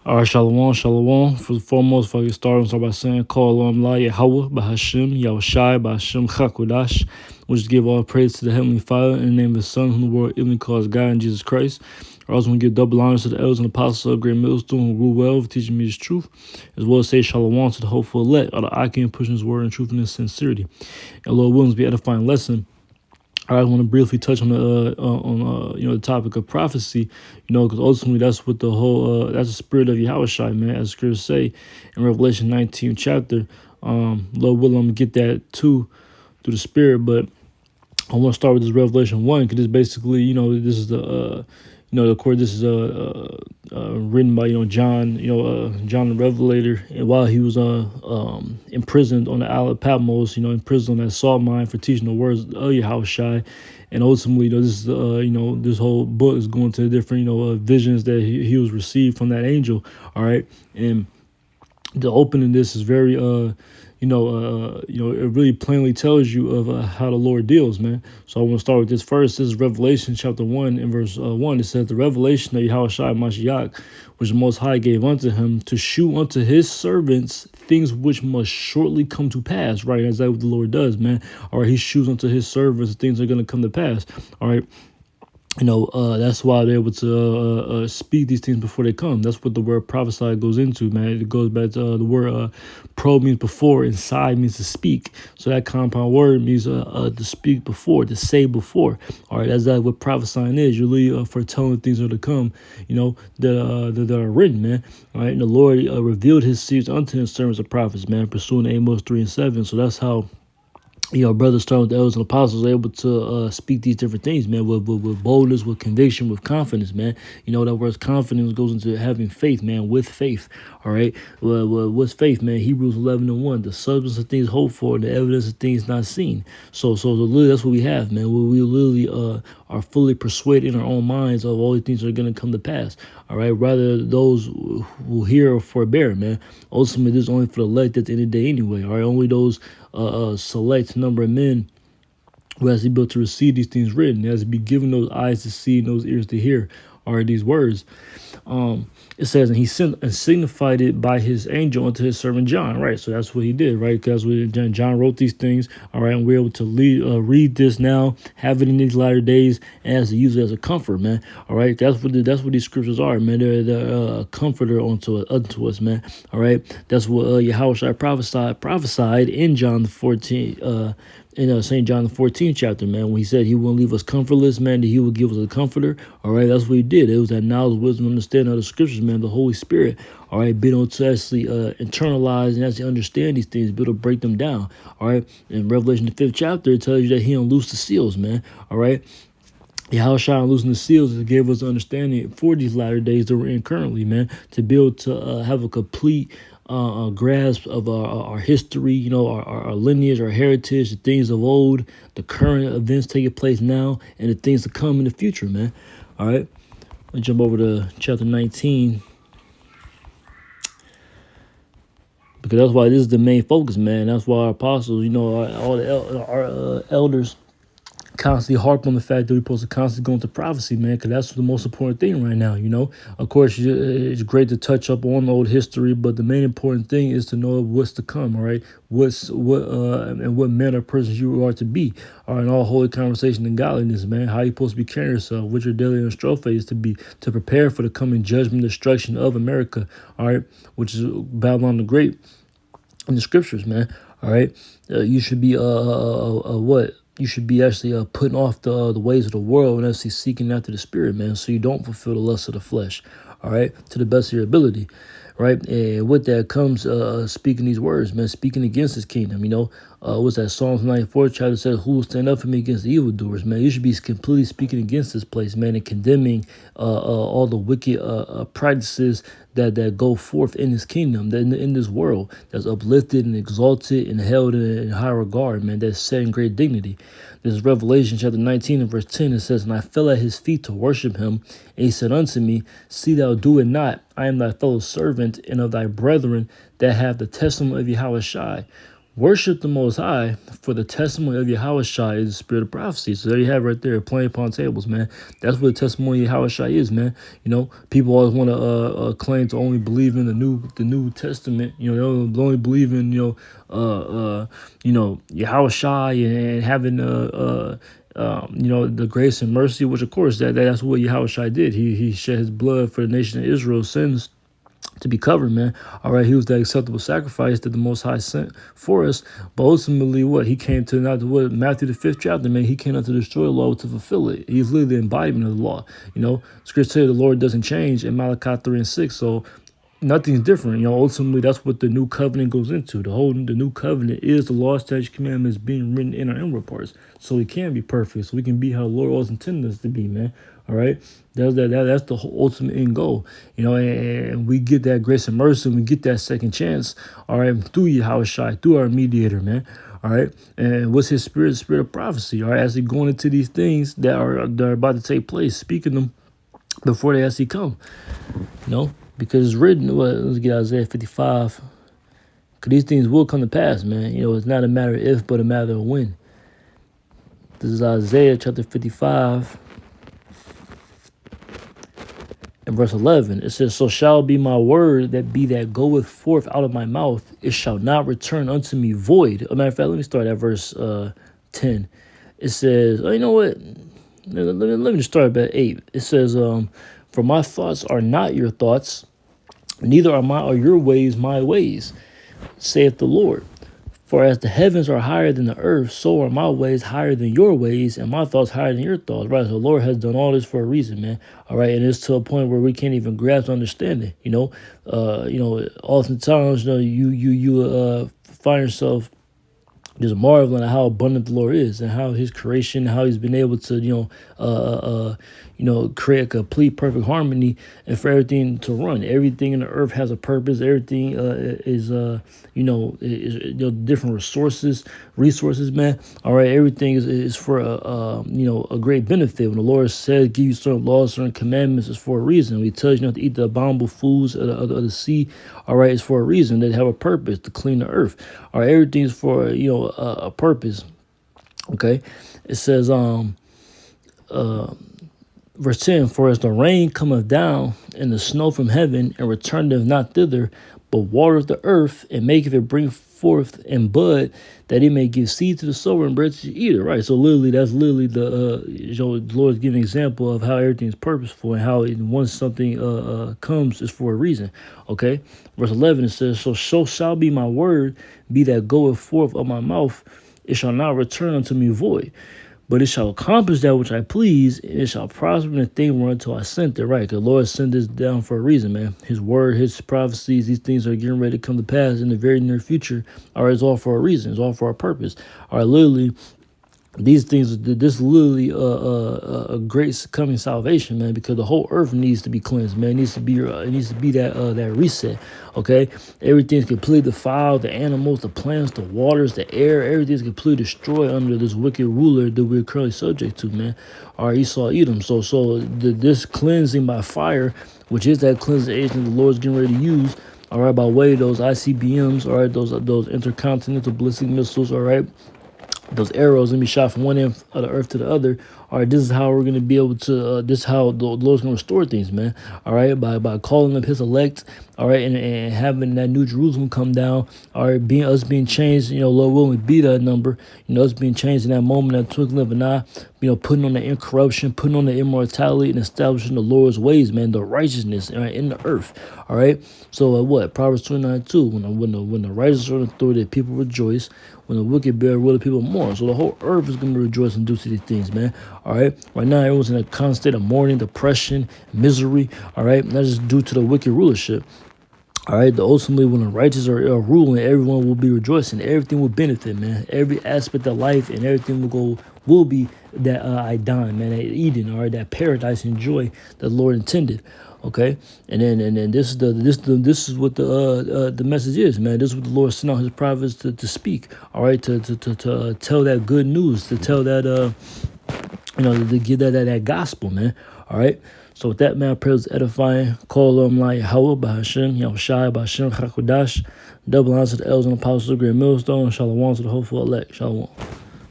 All right, shalom, shalom. For the foremost, if I get started, I'll start by saying, Call on La Yahweh, Bahashim, Yahushai, Bahashim, Chakudash. We'll just give all praise to the Heavenly Father in the name of His Son, whom the world even calls God, and Jesus Christ. I also want to give double honors to the elders and apostles of Great Millstone who rule well for teaching me His truth, as well as say shalom to the hopeful elect, of the Akim pushing His word and truth and sincerity. And Lord willing to be edifying lesson. I want to briefly touch on the topic of prophecy, because ultimately that's what the whole that's the spirit of Yahushua, man, as scriptures say in Revelation 19 chapter. Lord willing, I'm gonna get that too through the spirit, but I want to start with this Revelation 1 because it's basically, this is of course, this is written by John, John the Revelator, and while he was imprisoned on the Isle of Patmos, imprisoned on that salt mine for teaching the words of Yahushua, and ultimately, this is this whole book is going to different visions that he was received from that angel. All right, and the opening this is very it really plainly tells you of how the Lord deals, man. So I want to start with this first. This is Revelation chapter 1 and verse 1. It says, the revelation of Yahushua Mashiach, which the Most High gave unto him to shew unto his servants things which must shortly come to pass, right? As that what the Lord does, man. All right, he shews unto his servants things that are going to come to pass. All right. That's why they're able to speak these things before they come. That's what the word prophesy goes into, man. It goes back to the word pro means before, and side means to speak. So that compound word means to speak before, to say before. All right, that's what prophesying is. You're really foretelling things that are to come, that are written, man. All right, and the Lord revealed his secrets unto his servants and prophets, man, pursuing Amos 3 and 7. So that's how brothers starting with the elders and apostles are able to speak these different things, man, with boldness, with conviction, with confidence, man. That word confidence goes into having faith, man, with faith. All right. Well, what's faith, man? Hebrews 11 and 1, the substance of things hoped for, the evidence of things not seen. So literally that's what we have, man. We literally are fully persuaded in our own minds of all the things that are going to come to pass. All right. Rather, those who hear or forbear, man. Ultimately, this is only for the elect at the end of the day anyway. All right. Only those select number of men who has to be able to receive these things written. He has to be given those eyes to see and those ears to hear are these words. It says, and he sent and signified it by his angel unto his servant John. Right, so that's what he did, right? Because John wrote these things. All right, and we're able to read this now, have it in these latter days, and as to use it as a comfort, man. All right, that's what these scriptures are, man. They're a comforter unto us, man. All right, that's what Yahushua prophesied in John the 14. In St. John the 14th chapter, man, when he said he wouldn't leave us comfortless, man, that he would give us a comforter. All right, that's what he did. It was that knowledge, wisdom, understanding of the scriptures, man, the Holy Spirit. All right, being able to actually internalize and actually understand these things, be able to break them down. All right, in Revelation the 5th chapter, it tells you that he unloosed the seals, man. All right. Yahushua losing the seals gave us understanding for these latter days that we're in currently, man, to be able to have a complete grasp of our history, our lineage, our heritage, the things of old, the current events taking place now, and the things to come in the future, man. All right, let's jump over to chapter 19. Because that's why this is the main focus, man. That's why our apostles, all our elders constantly harp on the fact that we're supposed to constantly go into prophecy, man, because that's the most important thing right now, Of course, it's great to touch up on old history, but the main important thing is to know what's to come, all right? And what manner of person you are to be, all right? In all holy conversation and godliness, man, how you supposed to be carrying yourself, what your daily instrophe is to prepare for the coming judgment, destruction of America, all right? Which is Babylon the Great in the scriptures, man, all right? You should be, what? You should be actually putting off the ways of the world and actually seeking after the spirit, man, so you don't fulfill the lust of the flesh, all right, to the best of your ability, right? And with that comes speaking these words, man, speaking against his kingdom, what's that, Psalms 94 chapter says, who will stand up for me against the evildoers, man? You should be completely speaking against this place, man, and condemning all the wicked practices that go forth in his kingdom, that in this world, that's uplifted and exalted and held in high regard, man, that's set in great dignity. This is Revelation chapter 19 and verse 10. It says, and I fell at his feet to worship him. And he said unto me, see thou do it not. I am thy fellow servant and of thy brethren that have the testimony of Yahushua. Worship the Most High, for the testimony of Yahushua is the spirit of prophecy. So there you have it right there, playing upon tables, man. That's what the testimony of Yahushua is, man. You know, people always want to claim to only believe in the New Testament. You know, they only believe in Yahushua and having the grace and mercy, which of course that's what Yahushua did. He shed his blood for the nation of Israel's sins to be covered, man. All right, he was the acceptable sacrifice that the Most High sent for us. But ultimately, what he came to, not to what Matthew the 5th chapter, man, he came not to destroy the law, to fulfill it. He's literally the embodiment of the law. You know, Scripture says the Lord doesn't change in Malachi 3:6. So nothing's different. You know, ultimately that's what the new covenant goes into. The new covenant is the law, statutes, commandments being written in our inward parts. So we can be perfect. So we can be how the Lord always intended us to be, man. All right. That's the whole ultimate end goal. You know, and we get that grace and mercy, and we get that second chance, all right, through Yahushua, through our mediator, man. All right. And what's his spirit? The spirit of prophecy. All right. As he going into these things that are about to take place, speaking them before they actually come. You know? Because it's written, let's get Isaiah 55. Because these things will come to pass, man. You know, it's not a matter of if, but a matter of when. This is Isaiah chapter 55 and verse 11. It says, so shall be my word that goeth forth out of my mouth. It shall not return unto me void. As a matter of fact, let me start at verse 10. It says, oh, you know what? Let me just start at 8. It says, for my thoughts are not your thoughts, neither are your ways my ways, saith the Lord. For as the heavens are higher than the earth, so are my ways higher than your ways, and my thoughts higher than your thoughts. Right? So the Lord has done all this for a reason, man. All right, and it's to a point where we can't even grasp understanding. Oftentimes, you find yourself just marveling at how abundant the Lord is and how his creation, how he's been able to, create a complete, perfect harmony and for everything to run. Everything in the earth has a purpose. Everything is different resources, man. All right. Everything is for, a great benefit. When the Lord says, give you certain laws, certain commandments, it's for a reason. When he tells you not to eat the abominable foods of the sea, all right, it's for a reason. They have a purpose to clean the earth. All right. Everything is for, a purpose. Okay. It says, verse 10, for as the rain cometh down and the snow from heaven and returneth not thither, but watereth the earth and maketh it bring forth and bud, that it may give seed to the sower and bread to the eater. Right. So literally, that's literally the Lord's giving an example of how everything is purposeful and how once something comes, is for a reason. Okay. Verse 11, it says, so shall be my word be that goeth forth of my mouth. It shall not return unto me void, but it shall accomplish that which I please, and it shall prosper in the thing whereunto I sent it. Right, because the Lord sent this down for a reason, man. His word, his prophecies, these things are getting ready to come to pass in the very near future. All right, it's all for a reason. It's all for a purpose. All right, literally, these things, this literally a great coming salvation, man, because the whole earth needs to be cleansed, man. It needs to be that reset. Okay, everything's completely defiled. The animals, the plants, the waters, the air, everything's completely destroyed under this wicked ruler that we're currently subject to, man. Our Esau Edom. So this cleansing by fire, which is that cleansing agent the Lord's getting ready to use. All right, by way of those ICBMs, all right, those intercontinental ballistic missiles, all right. Those arrows gonna be shot from one end of the earth to the other. All right, this is how we're gonna be able to. This is how the Lord's gonna restore things, man. All right, by calling up His elect. All right, and having that New Jerusalem come down. All right, being changed. Lord willing, be that number. Us being changed in that moment, that twinkling of an eye. Putting on the incorruption, putting on the immortality, and establishing the Lord's ways, man. The righteousness, all right, in the earth. All right. So what? Proverbs 29:2. When the righteous are in authority, people rejoice. When the wicked bear will, the people mourn. So the whole earth is going to rejoice and do to these things, man. All right. Right now, everyone's in a constant state of mourning, depression, misery. All right. And that's just due to the wicked rulership. All right. Ultimately, when the righteous are ruling, everyone will be rejoicing. Everything will benefit, man. Every aspect of life and everything will be that Idan, man, that Eden, all right, that paradise and joy that the Lord intended. Okay, and then this is what the message is, man. This is what the Lord sent out His prophets to speak. All right, to tell that good news, to tell that to give that gospel, man. All right. So with that, man, I pray it was edifying. Call them like Hawah Bahashim, Yahushai Bahashim Chakudash. Double honor to the elders and apostles of the Great Millstone. Shalom to the hopeful elect. Shalom.